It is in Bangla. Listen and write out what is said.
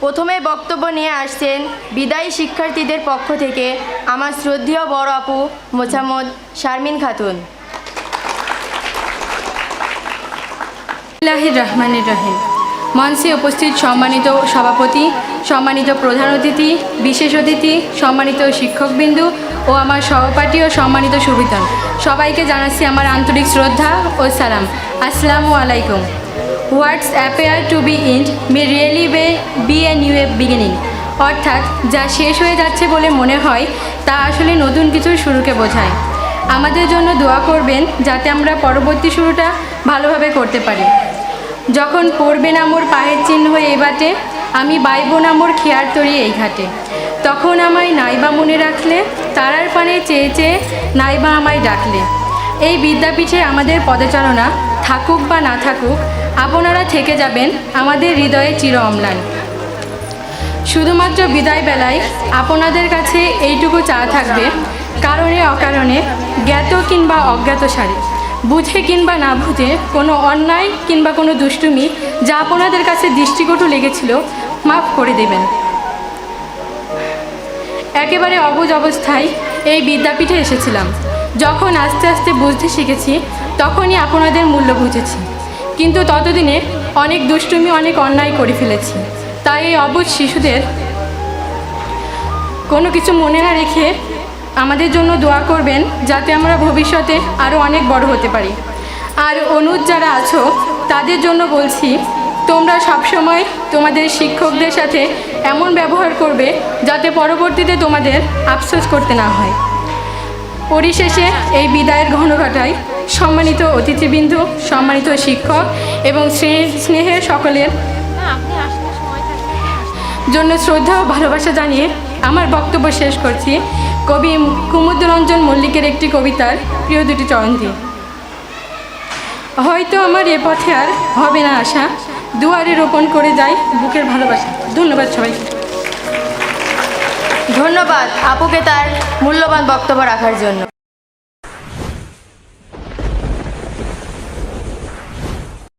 প্রথমে বক্তব্য নিয়ে আসছেন বিদায়ী শিক্ষার্থীদের পক্ষ থেকে আমার শ্রদ্ধেয় বড় আপু মোছাম্মদ শারমিন খাতুন। বিসমিল্লাহির রহমানির রহিম। মঞ্চে উপস্থিত সম্মানিত সভাপতি, সম্মানিত প্রধান অতিথি, বিশেষ অতিথি, সম্মানিত শিক্ষকবৃন্দু ও আমার সহপাঠী ও সম্মানিত সুবিধান, সবাইকে জানাচ্ছি আমার আন্তরিক শ্রদ্ধা ও সালাম। আসসালামু আলাইকুম। What's appear to be end may really be a new beginning. অর্থাৎ যা শেষ হয়ে যাচ্ছে বলে মনে হয় তা আসলে নতুন কিছুর শুরুকে বোঝায়। আমাদের জন্য দোয়া করবেন যাতে আমরা পরবর্তী শুরুটা ভালোভাবে করতে পারি। যখন পড়বে না মোর পায়ের চিহ্ন এই বাটে, আমি বাইব না মোর খেয়ার তরি এই ঘাটে, তখন আমায় নাইবা মনে রাখলে, তারার পানে চেয়ে চেয়ে নাইবা আমায় ডাকলে। এই বিদ্যাপীঠে আমাদের পদচারণা থাকুক বা না থাকুক, আপনারা থেকে যাবেন আমাদের হৃদয়ে চির অম্লান। শুধুমাত্র বিদায় বেলায় আপনাদের কাছে এইটুকু চাওয়া থাকবে, কারণে অকারণে, জ্ঞাত কিংবা অজ্ঞাত সারে, বুঝে কিংবা না বুঝে কোনো অন্যায় কিংবা কোনো দুষ্টুমি যা আপনাদের কাছে দৃষ্টিকটু লেগেছিল, মাফ করে দেবেন। একেবারে অবুঝ অবস্থায় এই বিদ্যাপীঠে এসেছিলাম। যখন আস্তে আস্তে বুঝতে শিখেছি তখনই আপনাদের মূল্য বুঝেছি, কিন্তু ততদিনে অনেক দুষ্টুমি, অনেক অন্যায় করে ফেলেছি। তাই এই অবুঝ শিশুদের কোনো কিছু মনে না রেখে আমাদের জন্য দোয়া করবেন যাতে আমরা ভবিষ্যতে আরও অনেক বড় হতে পারি। আর অনুজ যারা আছো তাদের জন্য বলছি, তোমরা সবসময় তোমাদের শিক্ষকদের সাথে এমন ব্যবহার করবে যাতে পরবর্তীতে তোমাদের আফসোস করতে না হয়। পরিশেষে এই বিদায়ের ঘনঘটায় সম্মানিত অতিথিবৃন্দ, সম্মানিত শিক্ষক এবং স্নেহের সকলের জন্য শ্রদ্ধা ও ভালোবাসা জানিয়ে আমার বক্তব্য শেষ করছি কবি কুমুদরঞ্জন মল্লিকের একটি কবিতার প্রিয় দুটি চরণ দিয়ে। হয়তো আমার এ পথে আর হবে না আশা, দুয়ারে রোপণ করে যাই বুকের ভালোবাসা। ধন্যবাদ সবাইকে। ধন্যবাদ আপুকে তার মূল্যবান বক্তব্য রাখার জন্য।